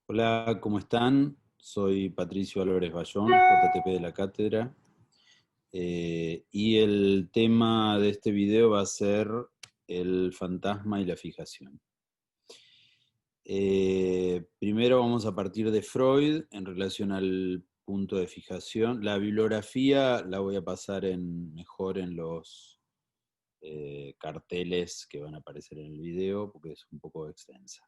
Hola, ¿cómo están? Soy Patricio Álvarez Bayón, JTP de la cátedra. Y el tema de este video va a ser el fantasma y la fijación. Primero vamos a partir de Freud en relación al punto de fijación. La bibliografía la voy a pasar mejor en los carteles que van a aparecer en el video porque es un poco extensa.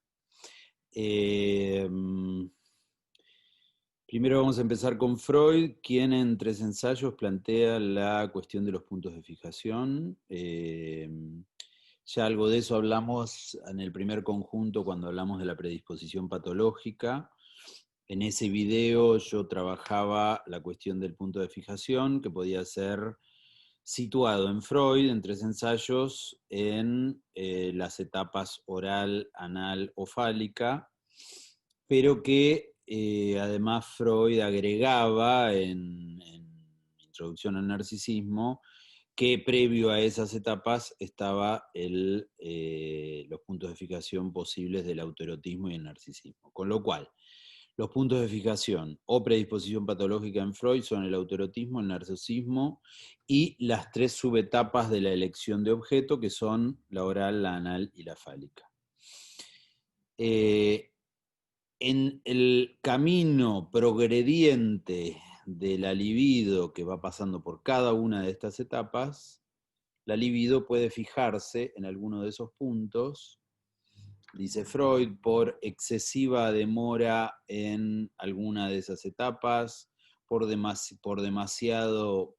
Primero vamos a empezar con Freud, quien en 3 ensayos plantea la cuestión de los puntos de fijación. Ya algo de eso hablamos en el primer conjunto cuando hablamos de la predisposición patológica. En ese video yo trabajaba la cuestión del punto de fijación, que podía ser situado en Freud, en 3 ensayos, en las etapas oral, anal o fálica, pero que además Freud agregaba en Introducción al Narcisismo que previo a esas etapas estaba los puntos de fijación posibles del autoerotismo y el narcisismo. Con lo cual, los puntos de fijación o predisposición patológica en Freud son el autoerotismo, el narcisismo y las 3 subetapas de la elección de objeto, que son la oral, la anal y la fálica. En el camino progrediente de la libido que va pasando por cada una de estas etapas, la libido puede fijarse en alguno de esos puntos, dice Freud, por excesiva demora en alguna de esas etapas, por demasiado,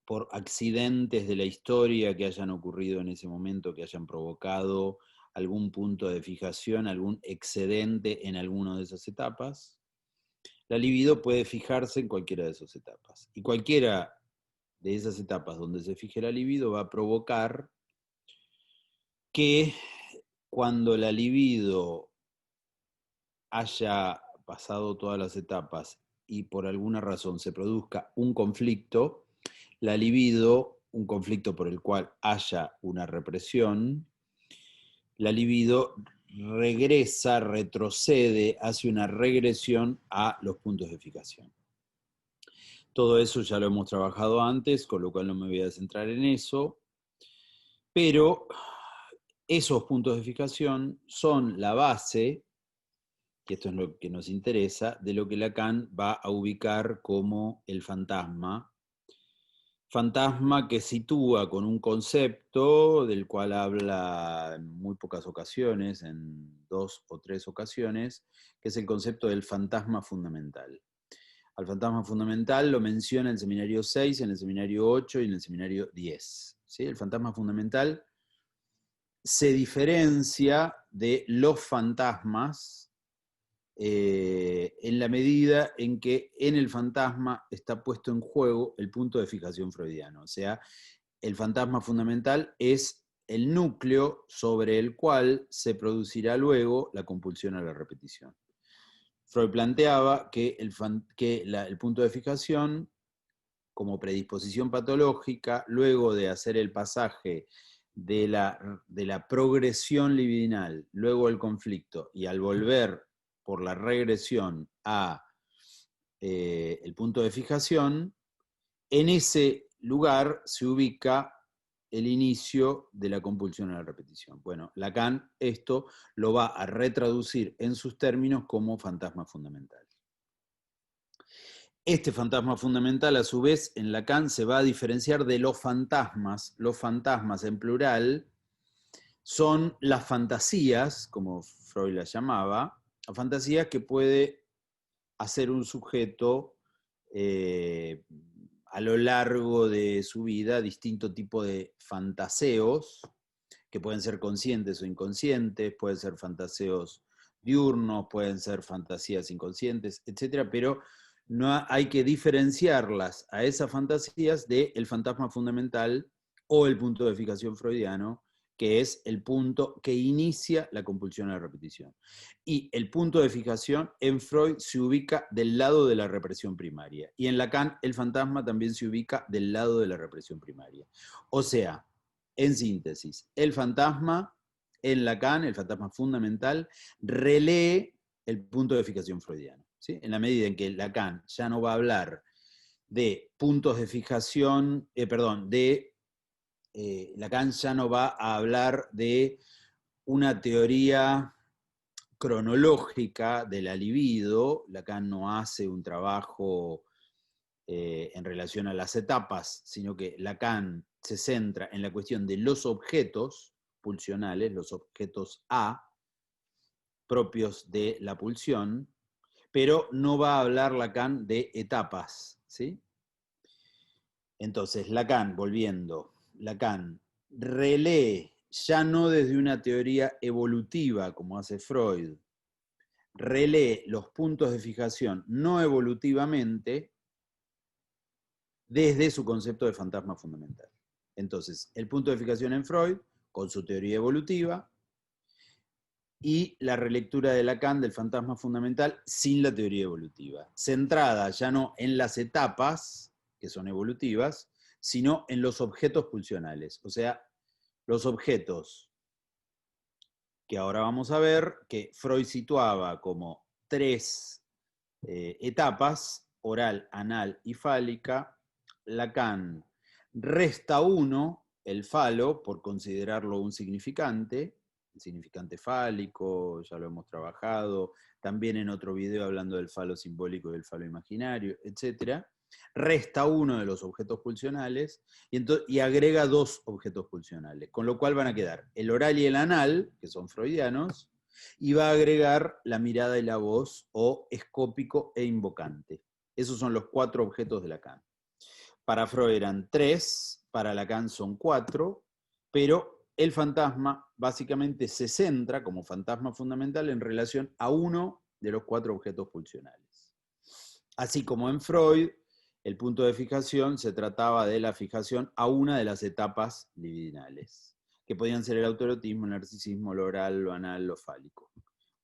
por accidentes de la historia que hayan ocurrido en ese momento, que hayan provocado algún punto de fijación, algún excedente en alguna de esas etapas. La libido puede fijarse en cualquiera de esas etapas. Y cualquiera de esas etapas donde se fije la libido va a provocar que cuando la libido haya pasado todas las etapas y por alguna razón se produzca un conflicto, la libido, un conflicto por el cual haya una represión, la libido regresa, retrocede, hace una regresión a los puntos de fijación. Todo eso ya lo hemos trabajado antes, con lo cual no me voy a centrar en eso, pero esos puntos de fijación son la base, y esto es lo que nos interesa, de lo que Lacan va a ubicar como el fantasma. Fantasma que sitúa con un concepto del cual habla en muy pocas ocasiones, en 2 o 3 ocasiones, que es el concepto del fantasma fundamental. Al fantasma fundamental lo menciona en el seminario 6, en el seminario 8 y en el seminario 10. ¿Sí? El fantasma fundamental se diferencia de los fantasmas en la medida en que en el fantasma está puesto en juego el punto de fijación freudiano. O sea, el fantasma fundamental es el núcleo sobre el cual se producirá luego la compulsión a la repetición. Freud planteaba que el punto de fijación, como predisposición patológica, luego de hacer el pasaje de la progresión libidinal, luego el conflicto, y al volver por la regresión a el punto de fijación, en ese lugar se ubica el inicio de la compulsión a la repetición. Bueno, Lacan esto lo va a retraducir en sus términos como fantasma fundamental. Este fantasma fundamental, a su vez, en Lacan se va a diferenciar de los fantasmas. Los fantasmas en plural son las fantasías, como Freud las llamaba, fantasías que puede hacer un sujeto a lo largo de su vida, distinto tipo de fantaseos, que pueden ser conscientes o inconscientes, pueden ser fantaseos diurnos, pueden ser fantasías inconscientes, etc. Pero no hay que diferenciarlas a esas fantasías del fantasma fundamental o el punto de fijación freudiano, que es el punto que inicia la compulsión a la repetición. Y el punto de fijación en Freud se ubica del lado de la represión primaria. Y en Lacan el fantasma también se ubica del lado de la represión primaria. O sea, en síntesis, el fantasma en Lacan, el fantasma fundamental, relee el punto de fijación freudiano, ¿sí? En la medida en que Lacan ya no va a hablar de puntos de fijación, Lacan ya no va a hablar de una teoría cronológica de la libido. Lacan no hace un trabajo en relación a las etapas, sino que Lacan se centra en la cuestión de los objetos pulsionales, los objetos A, propios de la pulsión, pero no va a hablar Lacan de etapas, ¿sí? Entonces, Lacan, volviendo, Lacan relee, ya no desde una teoría evolutiva como hace Freud, relee los puntos de fijación no evolutivamente desde su concepto de fantasma fundamental. Entonces, el punto de fijación en Freud, con su teoría evolutiva, y la relectura de Lacan del fantasma fundamental sin la teoría evolutiva, centrada ya no en las etapas, que son evolutivas, sino en los objetos pulsionales, o sea, los objetos que ahora vamos a ver, que Freud situaba como 3 etapas, oral, anal y fálica. Lacan resta 1, el falo, por considerarlo un significante, el significante fálico, ya lo hemos trabajado, también en otro video hablando del falo simbólico y del falo imaginario, etc. Resta 1 de los objetos pulsionales y agrega 2 objetos pulsionales, con lo cual van a quedar el oral y el anal, que son freudianos, y va a agregar la mirada y la voz, o escópico e invocante. Esos son los 4 objetos de Lacan. Para Freud eran 3, para Lacan son 4, pero el fantasma básicamente se centra como fantasma fundamental en relación a uno de los 4 objetos pulsionales. Así como en Freud, el punto de fijación se trataba de la fijación a una de las etapas libidinales, que podían ser el autoerotismo, el narcisismo, lo oral, lo anal, lo fálico.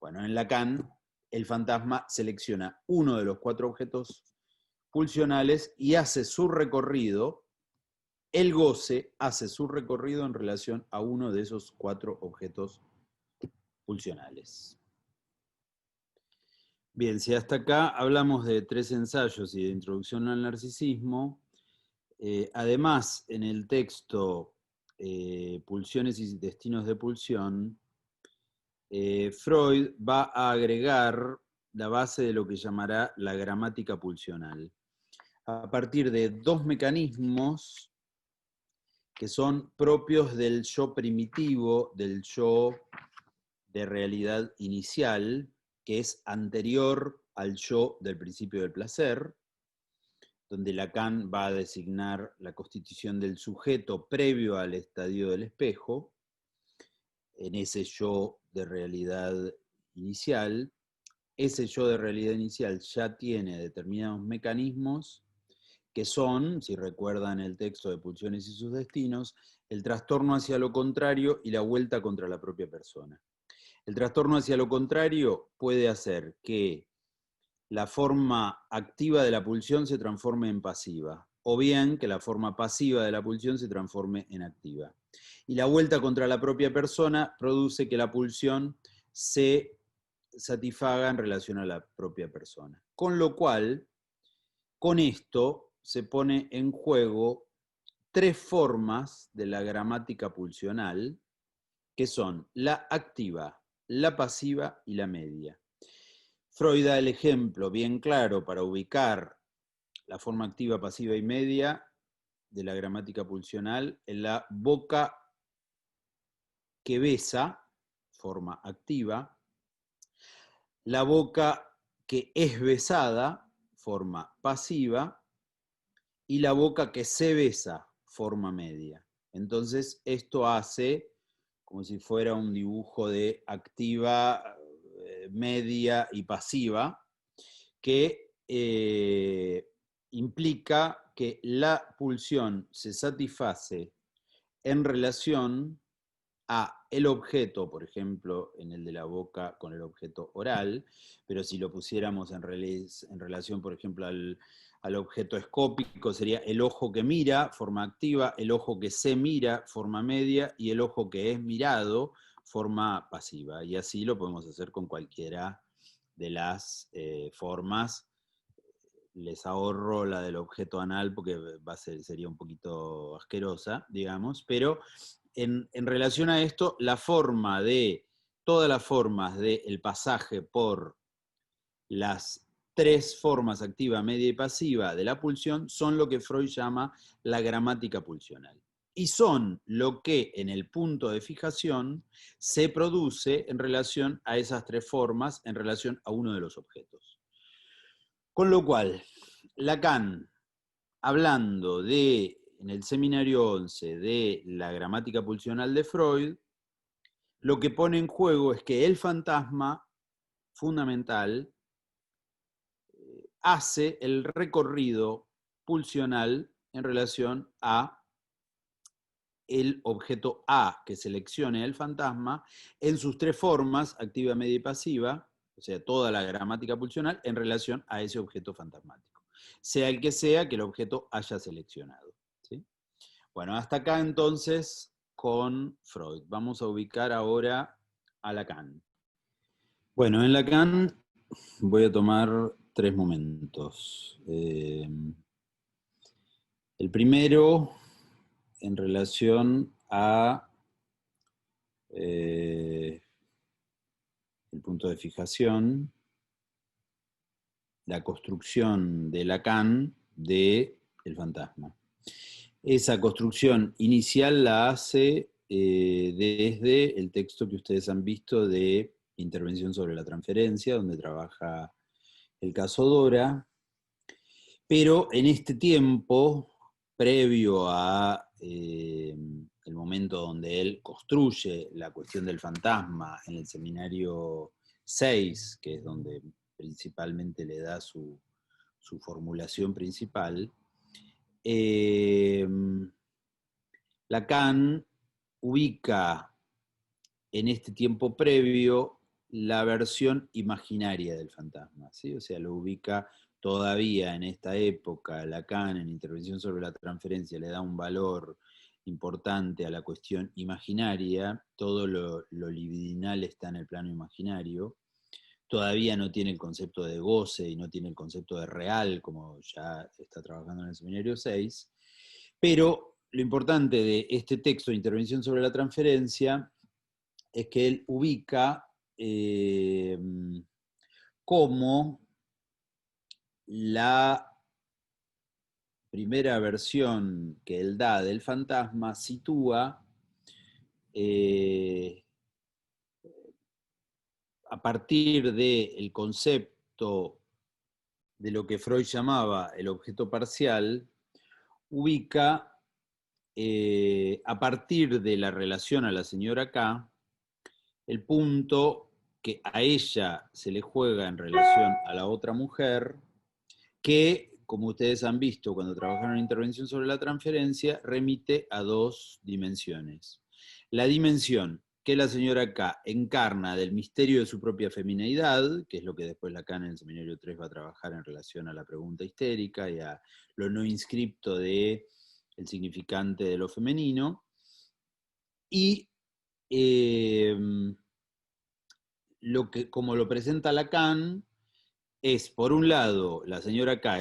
Bueno, en Lacan, el fantasma selecciona uno de los 4 objetos pulsionales y hace su recorrido, el goce hace su recorrido en relación a uno de esos 4 objetos pulsionales. Bien, si hasta acá hablamos de 3 ensayos y de introducción al narcisismo, además en el texto Pulsiones y destinos de pulsión, Freud va a agregar la base de lo que llamará la gramática pulsional, a partir de 2 mecanismos que son propios del yo primitivo, del yo de realidad inicial, que es anterior al yo del principio del placer, donde Lacan va a designar la constitución del sujeto previo al estadio del espejo, en ese yo de realidad inicial. Ese yo de realidad inicial ya tiene determinados mecanismos que son, si recuerdan el texto de Pulsiones y sus destinos, el trastorno hacia lo contrario y la vuelta contra la propia persona. El trastorno hacia lo contrario puede hacer que la forma activa de la pulsión se transforme en pasiva, o bien que la forma pasiva de la pulsión se transforme en activa. Y la vuelta contra la propia persona produce que la pulsión se satisfaga en relación a la propia persona. Con lo cual, con esto se pone en juego 3 formas de la gramática pulsional, que son la activa, la pasiva y la media. Freud da el ejemplo bien claro para ubicar la forma activa, pasiva y media de la gramática pulsional en la boca que besa, forma activa, la boca que es besada, forma pasiva, y la boca que se besa, forma media. Entonces esto hace como si fuera un dibujo de activa, media y pasiva, que implica que la pulsión se satisface en relación a el objeto, por ejemplo, en el de la boca con el objeto oral, pero si lo pusiéramos en relación, por ejemplo, al objeto escópico, sería el ojo que mira, forma activa, el ojo que se mira, forma media, y el ojo que es mirado, forma pasiva, y así lo podemos hacer con cualquiera de las formas. Les ahorro la del objeto anal porque sería un poquito asquerosa, digamos, pero en relación a esto, todas las formas del pasaje por las tres formas activa, media y pasiva de la pulsión son lo que Freud llama la gramática pulsional. Y son lo que en el punto de fijación se produce en relación a esas tres formas, en relación a uno de los objetos. Con lo cual, Lacan, hablando en el seminario 11 de la gramática pulsional de Freud, lo que pone en juego es que el fantasma fundamental hace el recorrido pulsional en relación a el objeto A que seleccione el fantasma en sus tres formas, activa, media y pasiva, o sea, toda la gramática pulsional en relación a ese objeto fantasmático, sea el que el objeto haya seleccionado. ¿Sí? Bueno, hasta acá entonces con Freud. Vamos a ubicar ahora a Lacan. Bueno, en Lacan voy a tomar tres momentos. El primero, en relación a el punto de fijación, la construcción de Lacan del fantasma. Esa construcción inicial la hace desde el texto que ustedes han visto de Intervención sobre la transferencia, donde trabaja el caso Dora, pero en este tiempo, previo a el momento donde él construye la cuestión del fantasma en el seminario 6, que es donde principalmente le da su formulación principal, Lacan ubica en este tiempo previo la versión imaginaria del fantasma, ¿sí? O sea, lo ubica todavía en esta época. Lacan, en Intervención sobre la transferencia, le da un valor importante a la cuestión imaginaria. Todo lo libidinal está en el plano imaginario. Todavía no tiene el concepto de goce y no tiene el concepto de real, como ya está trabajando en el seminario 6. Pero lo importante de este texto de Intervención sobre la transferencia es que él ubica como la primera versión que él da del fantasma sitúa a partir del concepto de lo que Freud llamaba el objeto parcial, ubica a partir de la relación a la señora K, el punto que a ella se le juega en relación a la otra mujer, que, como ustedes han visto cuando trabajaron en Intervención sobre la transferencia, remite a dos dimensiones. La dimensión que la señora K encarna del misterio de su propia femineidad, que es lo que después Lacan en el seminario 3 va a trabajar en relación a la pregunta histérica y a lo no inscripto de el significante de lo femenino, y como lo presenta Lacan, es, por un lado, la señora K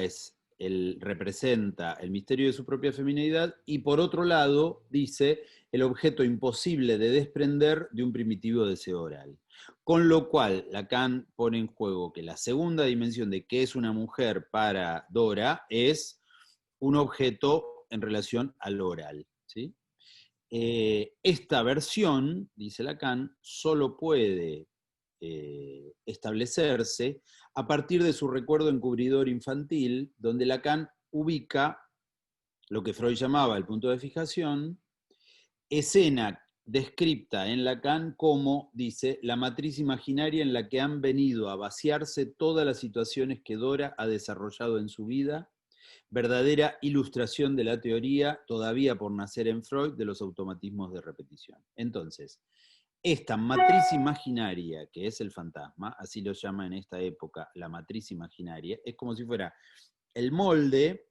representa el misterio de su propia femineidad, y por otro lado, dice, el objeto imposible de desprender de un primitivo deseo oral. Con lo cual, Lacan pone en juego que la segunda dimensión de qué es una mujer para Dora es un objeto en relación al oral, ¿sí? Esta versión, dice Lacan, solo puede establecerse a partir de su recuerdo encubridor infantil, donde Lacan ubica lo que Freud llamaba el punto de fijación, escena descripta en Lacan como, dice, la matriz imaginaria en la que han venido a vaciarse todas las situaciones que Dora ha desarrollado en su vida, verdadera ilustración de la teoría, todavía por nacer en Freud, de los automatismos de repetición. Entonces, esta matriz imaginaria, que es el fantasma, así lo llama en esta época la matriz imaginaria, es como si fuera el molde,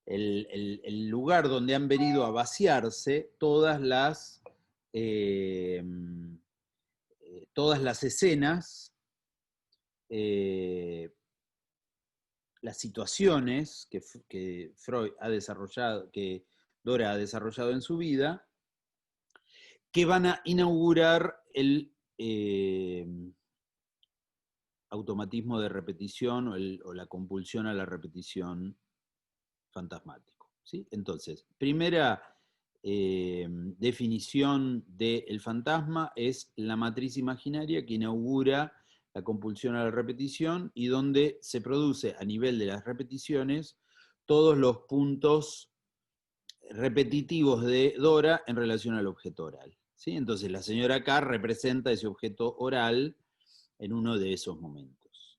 el lugar donde han venido a vaciarse todas las todas las escenas, las situaciones que Freud ha desarrollado, que Dora ha desarrollado en su vida, que van a inaugurar el automatismo de repetición o la compulsión a la repetición fantasmático. ¿Sí? Entonces, primera definición del fantasma es la matriz imaginaria que inaugura la compulsión a la repetición y donde se produce a nivel de las repeticiones todos los puntos repetitivos de Dora en relación al objeto oral. ¿Sí? Entonces la señora K representa ese objeto oral en uno de esos momentos.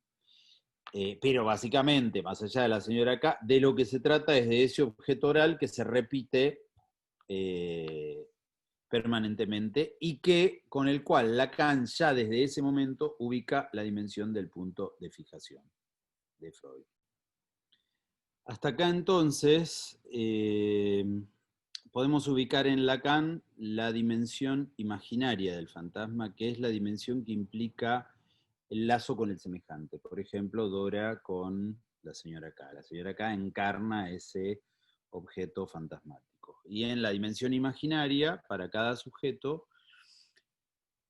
Pero básicamente, más allá de la señora K, de lo que se trata es de ese objeto oral que se repite permanentemente y que, con el cual Lacan ya desde ese momento ubica la dimensión del punto de fijación de Freud. Hasta acá entonces podemos ubicar en Lacan la dimensión imaginaria del fantasma, que es la dimensión que implica el lazo con el semejante. Por ejemplo, Dora con la señora K. La señora K encarna ese objeto fantasmático. Y en la dimensión imaginaria, para cada sujeto,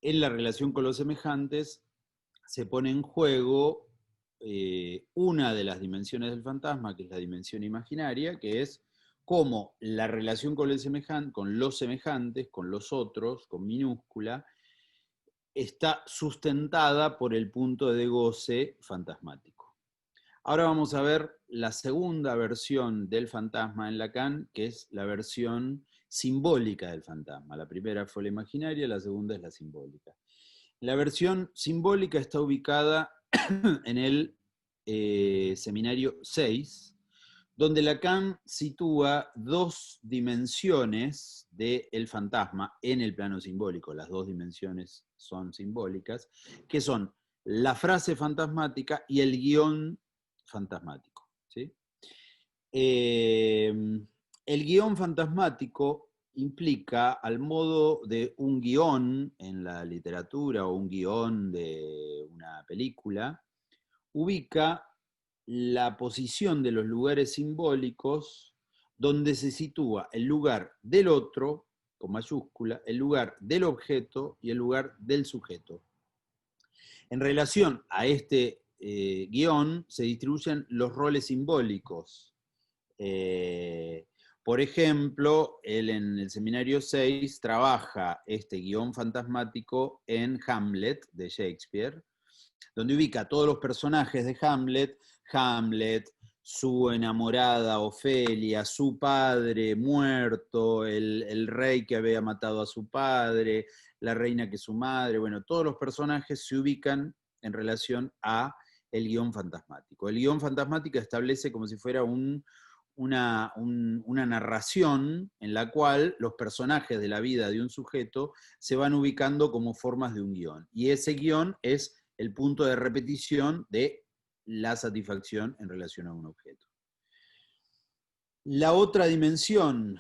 en la relación con los semejantes, se pone en juego una de las dimensiones del fantasma, que es la dimensión imaginaria, que es cómo la relación con los semejantes, con los otros, con minúscula, está sustentada por el punto de goce fantasmático. Ahora vamos a ver la segunda versión del fantasma en Lacan, que es la versión simbólica del fantasma. La primera fue la imaginaria, la segunda es la simbólica. La versión simbólica está ubicada en el seminario 6, donde Lacan sitúa dos dimensiones del fantasma en el plano simbólico. Las dos dimensiones son simbólicas, que son la frase fantasmática y el guión fantasmático. ¿Sí? El guión fantasmático implica, al modo de un guión en la literatura o un guión de una película, ubica la posición de los lugares simbólicos donde se sitúa el lugar del otro, con mayúscula, el lugar del objeto y el lugar del sujeto. En relación a este guión se distribuyen los roles simbólicos. Por ejemplo, él en el seminario 6 trabaja este guión fantasmático en Hamlet de Shakespeare, donde ubica a todos los personajes de Hamlet, su enamorada Ofelia, su padre muerto, el rey que había matado a su padre, la reina que es su madre, bueno, todos los personajes se ubican en relación a el guión fantasmático. El guión fantasmático establece como si fuera una narración en la cual los personajes de la vida de un sujeto se van ubicando como formas de un guión. Y ese guión es el punto de repetición de la satisfacción en relación a un objeto. La otra dimensión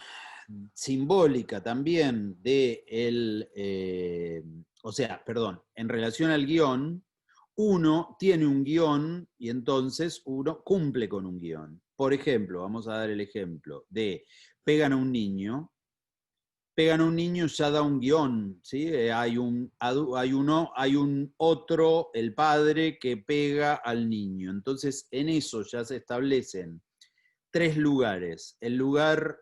simbólica también de en relación al guión, uno tiene un guión y entonces uno cumple con un guión. Por ejemplo, vamos a dar el ejemplo de pegan a un niño ya da un guión, ¿sí? Hay un otro, el padre, que pega al niño. Entonces, en eso ya se establecen tres lugares. El lugar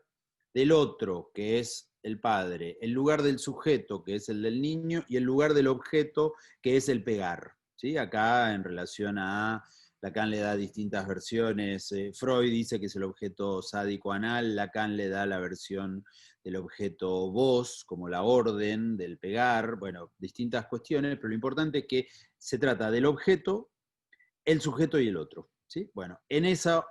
del otro, que es el padre, el lugar del sujeto, que es el del niño, y el lugar del objeto, que es el pegar. ¿Sí? Acá, en relación a Lacan le da distintas versiones. Freud dice que es el objeto sádico anal, Lacan le da la versión del objeto voz, como la orden del pegar, bueno, distintas cuestiones, pero lo importante es que se trata del objeto, el sujeto y el otro. ¿Sí? Bueno, en esa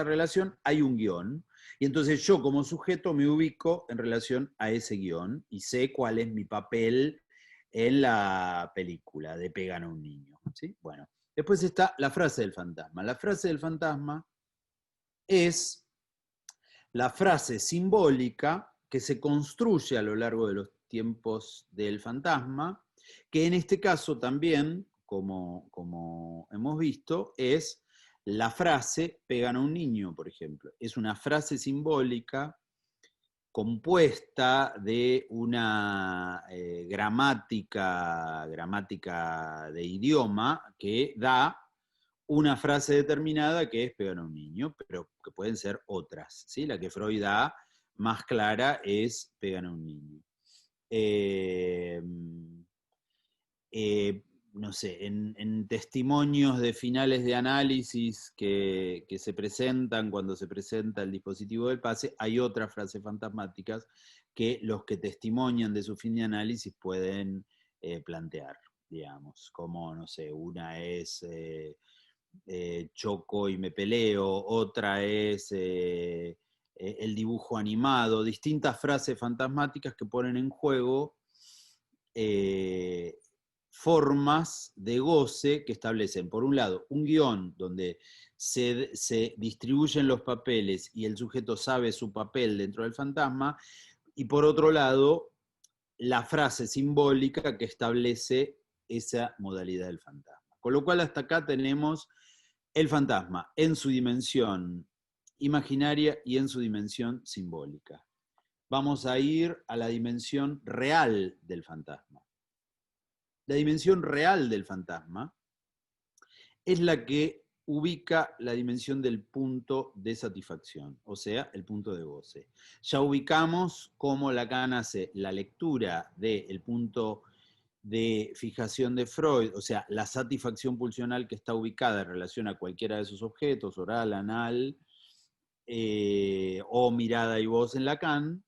relación hay un guión, y entonces yo como sujeto me ubico en relación a ese guión y sé cuál es mi papel en la película de Pegan a un niño. ¿Sí? Bueno. Después está la frase del fantasma. La frase del fantasma es la frase simbólica que se construye a lo largo de los tiempos del fantasma Que en este caso también, como hemos visto, es la frase pegan a un niño, por ejemplo. Es una frase simbólica compuesta de una gramática de idioma que da una frase determinada que es pegan a un niño, pero que pueden ser otras, ¿sí? La que Freud da más clara es pegan a un niño. No sé, en testimonios de finales de análisis que se presentan cuando se presenta el dispositivo del pase, hay otras frases fantasmáticas que los que testimonian de su fin de análisis pueden plantear, digamos, como, no sé, una es choco y me peleo, otra es el dibujo animado, distintas frases fantasmáticas que ponen en juego formas de goce que establecen, por un lado, un guión donde se distribuyen los papeles y el sujeto sabe su papel dentro del fantasma, y por otro lado, la frase simbólica que establece esa modalidad del fantasma. Con lo cual hasta acá tenemos el fantasma en su dimensión imaginaria y en su dimensión simbólica. Vamos a ir a la dimensión real del fantasma. La dimensión real del fantasma es la que ubica la dimensión del punto de satisfacción, o sea, el punto de goce. Ya ubicamos cómo Lacan hace la lectura del punto de fijación de Freud, o sea, la satisfacción pulsional que está ubicada en relación a cualquiera de esos objetos, oral, anal, o mirada y voz en Lacan,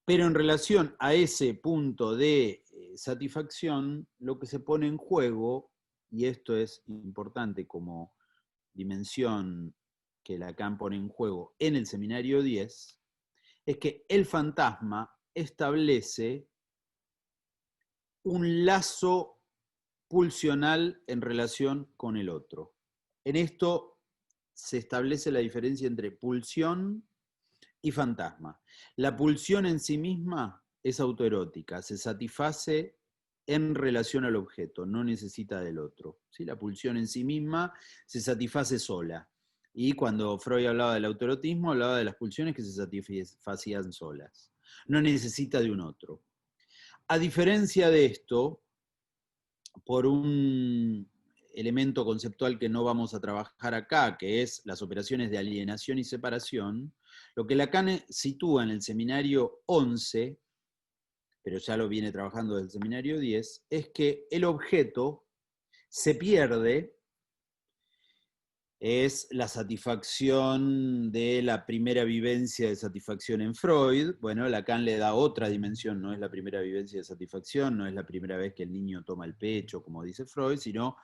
pero en relación a ese punto de satisfacción, lo que se pone en juego, y esto es importante como dimensión que Lacan pone en juego en el seminario 10, es que el fantasma establece un lazo pulsional en relación con el otro. En esto se establece la diferencia entre pulsión y fantasma. La pulsión en sí misma es autoerótica, se satisface en relación al objeto, no necesita del otro. ¿Sí? La pulsión en sí misma se satisface sola. Y cuando Freud hablaba del autoerotismo, hablaba de las pulsiones que se satisfacían solas. No necesita de un otro. A diferencia de esto, por un elemento conceptual que no vamos a trabajar acá, que es las operaciones de alienación y separación, lo que Lacan sitúa en el seminario 11, pero ya lo viene trabajando desde el seminario 10, es que el objeto se pierde, es la satisfacción de la primera vivencia de satisfacción en Freud. Bueno, Lacan le da otra dimensión, no es la primera vivencia de satisfacción, no es la primera vez que el niño toma el pecho, como dice Freud, sino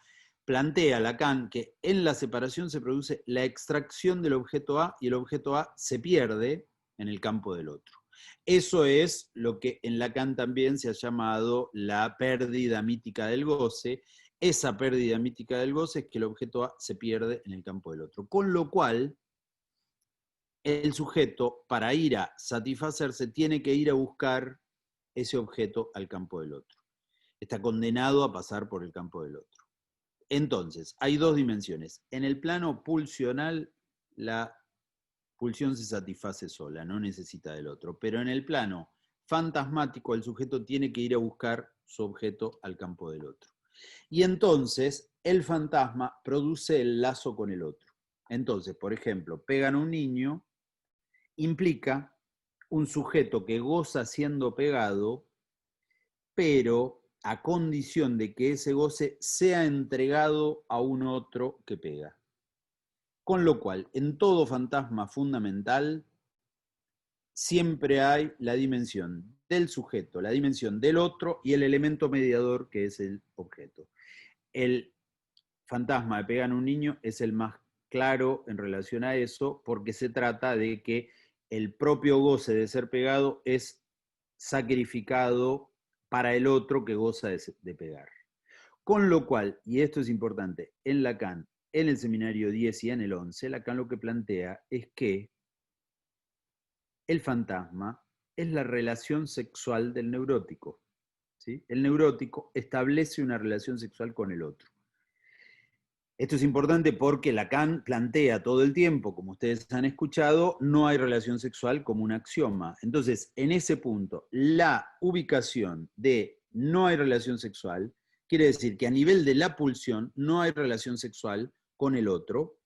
plantea Lacan que en la separación se produce la extracción del objeto A y el objeto A se pierde en el campo del otro. Eso es lo que en Lacan también se ha llamado la pérdida mítica del goce. Esa pérdida mítica del goce es que el objeto A se pierde en el campo del otro. Con lo cual, el sujeto, para ir a satisfacerse, tiene que ir a buscar ese objeto al campo del otro. Está condenado a pasar por el campo del otro. Entonces, hay dos dimensiones. En el plano pulsional, la pulsión se satisface sola, no necesita del otro. Pero en el plano fantasmático, el sujeto tiene que ir a buscar su objeto al campo del otro. Y entonces, el fantasma produce el lazo con el otro. Entonces, por ejemplo, pegan a un niño, implica un sujeto que goza siendo pegado, pero a condición de que ese goce sea entregado a un otro que pega. Con lo cual, en todo fantasma fundamental, siempre hay la dimensión del sujeto, la dimensión del otro y el elemento mediador que es el objeto. El fantasma de pegan a un niño es el más claro en relación a eso, porque se trata de que el propio goce de ser pegado es sacrificado para el otro que goza de pegar. Con lo cual, y esto es importante, en Lacan, en el seminario 10 y en el 11, Lacan lo que plantea es que el fantasma es la relación sexual del neurótico. ¿sí? El neurótico establece una relación sexual con el otro. Esto es importante porque Lacan plantea todo el tiempo, como ustedes han escuchado, no hay relación sexual como un axioma. Entonces, en ese punto, la ubicación de no hay relación sexual quiere decir que a nivel de la pulsión no hay relación sexual con el otro.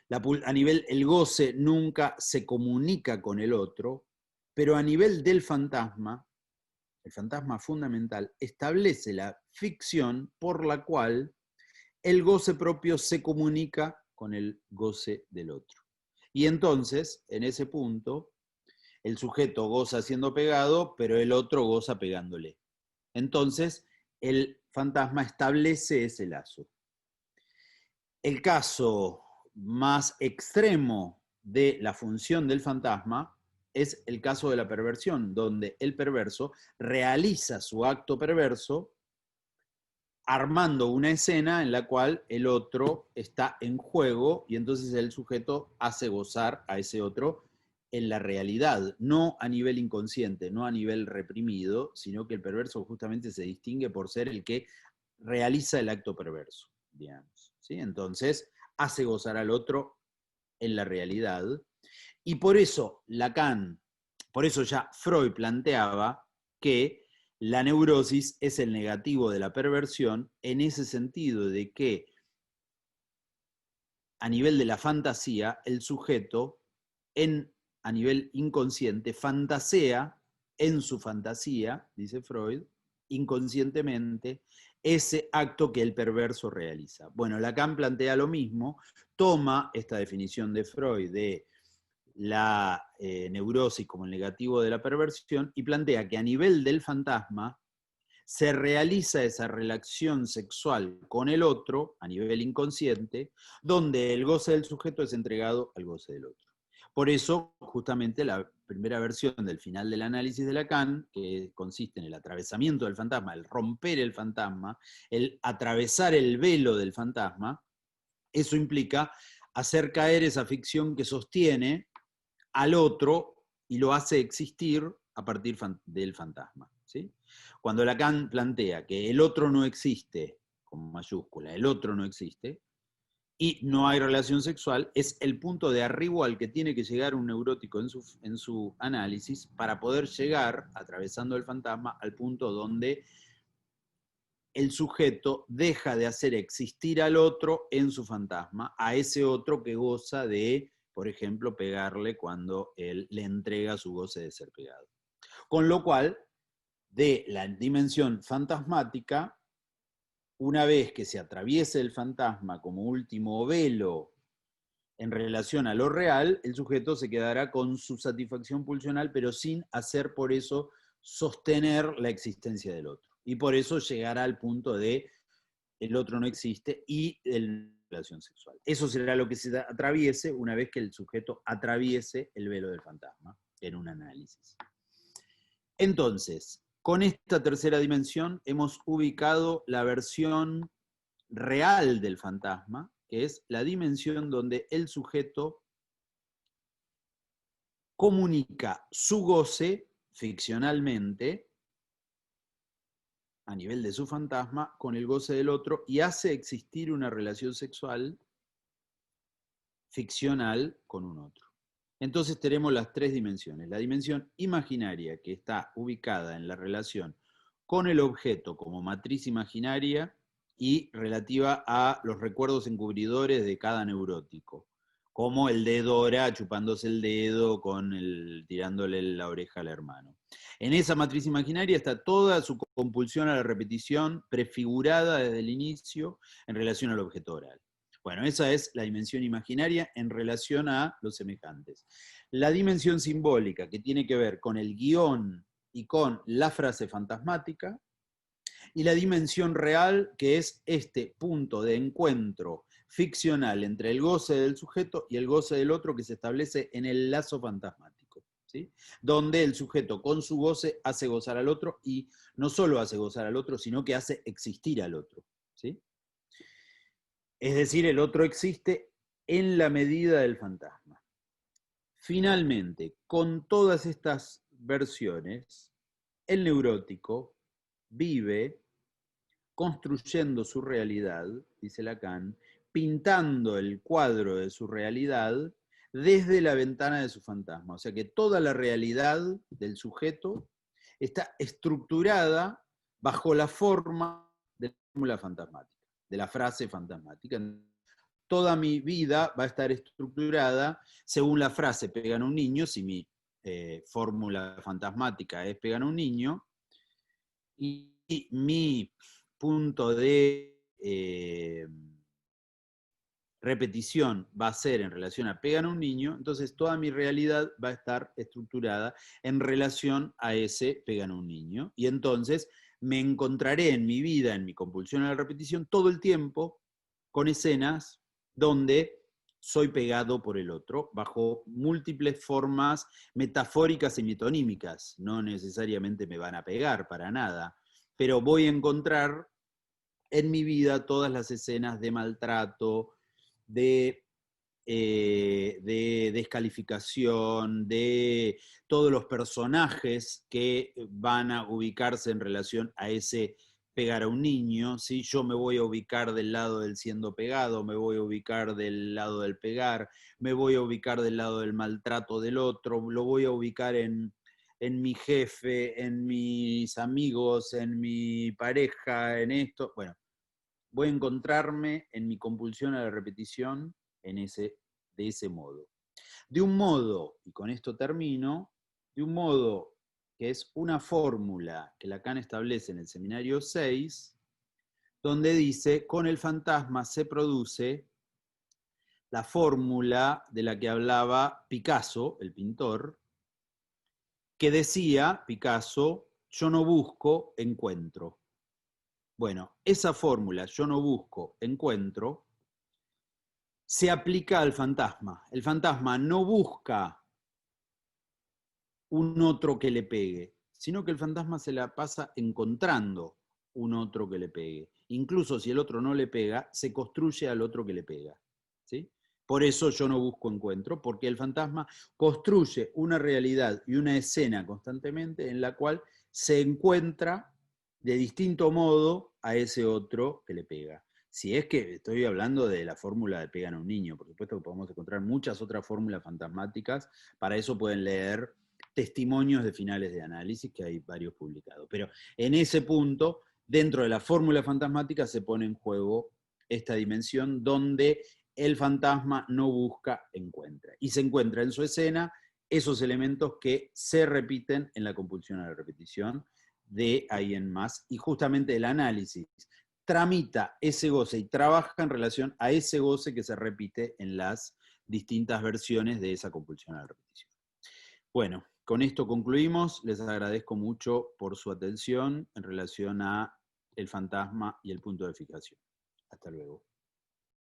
A nivel el goce nunca se comunica con el otro, pero a nivel del fantasma, el fantasma fundamental establece la ficción por la cual el goce propio se comunica con el goce del otro. Y entonces, en ese punto, el sujeto goza siendo pegado, pero el otro goza pegándole. Entonces, el fantasma establece ese lazo. El caso más extremo de la función del fantasma es el caso de la perversión, donde el perverso realiza su acto perverso armando una escena en la cual el otro está en juego y entonces el sujeto hace gozar a ese otro en la realidad, no a nivel inconsciente, no a nivel reprimido, sino que el perverso justamente se distingue por ser el que realiza el acto perverso, digamos, ¿sí? Entonces hace gozar al otro en la realidad y por eso Lacan, por eso ya Freud planteaba que la neurosis es el negativo de la perversión en ese sentido de que a nivel de la fantasía, el sujeto a nivel inconsciente fantasea en su fantasía, dice Freud, inconscientemente, ese acto que el perverso realiza. Bueno, Lacan plantea lo mismo, toma esta definición de Freud de la neurosis como el negativo de la perversión y plantea que a nivel del fantasma se realiza esa relación sexual con el otro a nivel inconsciente, donde el goce del sujeto es entregado al goce del otro. Por eso, justamente, la primera versión del final del análisis de Lacan, que consiste en el atravesamiento del fantasma, el romper el fantasma, el atravesar el velo del fantasma, eso implica hacer caer esa ficción que sostiene al otro y lo hace existir a partir del fantasma, ¿sí? Cuando Lacan plantea que el otro no existe, con mayúscula, el otro no existe, y no hay relación sexual, es el punto de arribo al que tiene que llegar un neurótico en su análisis para poder llegar, atravesando el fantasma, al punto donde el sujeto deja de hacer existir al otro en su fantasma, a ese otro que goza de, por ejemplo, pegarle cuando él le entrega su goce de ser pegado. Con lo cual, de la dimensión fantasmática, una vez que se atraviese el fantasma como último velo en relación a lo real, el sujeto se quedará con su satisfacción pulsional, pero sin hacer por eso sostener la existencia del otro. Y por eso llegará al punto de el otro no existe y la relación sexual. Eso será lo que se atraviese una vez que el sujeto atraviese el velo del fantasma en un análisis. Entonces, con esta tercera dimensión hemos ubicado la versión real del fantasma, que es la dimensión donde el sujeto comunica su goce ficcionalmente a nivel de su fantasma con el goce del otro y hace existir una relación sexual ficcional con un otro. Entonces tenemos las tres dimensiones. La dimensión imaginaria, que está ubicada en la relación con el objeto como matriz imaginaria y relativa a los recuerdos encubridores de cada neurótico, como el de Dora chupándose el dedo tirándole la oreja al hermano. En esa matriz imaginaria está toda su compulsión a la repetición prefigurada desde el inicio en relación al objeto oral. Bueno, esa es la dimensión imaginaria en relación a los semejantes. La dimensión simbólica, que tiene que ver con el guión y con la frase fantasmática, y la dimensión real, que es este punto de encuentro ficcional entre el goce del sujeto y el goce del otro que se establece en el lazo fantasmático, ¿sí? Donde el sujeto con su goce hace gozar al otro y no solo hace gozar al otro, sino que hace existir al otro, ¿sí? Es decir, el otro existe en la medida del fantasma. Finalmente, con todas estas versiones, el neurótico vive construyendo su realidad, dice Lacan, pintando el cuadro de su realidad desde la ventana de su fantasma. O sea que toda la realidad del sujeto está estructurada bajo la forma de la fórmula fantasmática, de la frase fantasmática. Toda mi vida va a estar estructurada según la frase pegan a un niño, si mi fórmula fantasmática es pegan a un niño, y mi punto de repetición va a ser en relación a pegan a un niño, entonces toda mi realidad va a estar estructurada en relación a ese pegan a un niño. Y entonces me encontraré en mi vida, en mi compulsión a la repetición, todo el tiempo con escenas donde soy pegado por el otro, bajo múltiples formas metafóricas y metonímicas. No necesariamente me van a pegar para nada, pero voy a encontrar en mi vida todas las escenas de maltrato, de descalificación, de todos los personajes que van a ubicarse en relación a ese pegar a un niño, ¿sí? Yo me voy a ubicar del lado del siendo pegado, me voy a ubicar del lado del pegar, me voy a ubicar del lado del maltrato del otro, lo voy a ubicar en mi jefe, en mis amigos, en mi pareja, en esto. Bueno, voy a encontrarme en mi compulsión a la repetición de ese modo. De un modo, y con esto termino, de un modo que es una fórmula que Lacan establece en el seminario 6, donde dice, con el fantasma se produce la fórmula de la que hablaba Picasso, el pintor, que decía, Picasso, yo no busco, encuentro. Bueno, esa fórmula, yo no busco, encuentro, se aplica al fantasma. El fantasma no busca un otro que le pegue, sino que el fantasma se la pasa encontrando un otro que le pegue. Incluso si el otro no le pega, se construye al otro que le pega. ¿Sí? Por eso yo no busco encuentro, porque el fantasma construye una realidad y una escena constantemente en la cual se encuentra de distinto modo a ese otro que le pega. Si es que estoy hablando de la fórmula de pegan a un niño, por supuesto que podemos encontrar muchas otras fórmulas fantasmáticas, para eso pueden leer testimonios de finales de análisis, que hay varios publicados. Pero en ese punto, dentro de la fórmula fantasmática, se pone en juego esta dimensión donde el fantasma no busca, encuentra. Y se encuentra en su escena esos elementos que se repiten en la compulsión a la repetición, de ahí en más. Y justamente el análisis tramita ese goce y trabaja en relación a ese goce que se repite en las distintas versiones de esa compulsión a la repetición. Bueno, con esto concluimos. Les agradezco mucho por su atención en relación a el fantasma y el punto de fijación. Hasta luego.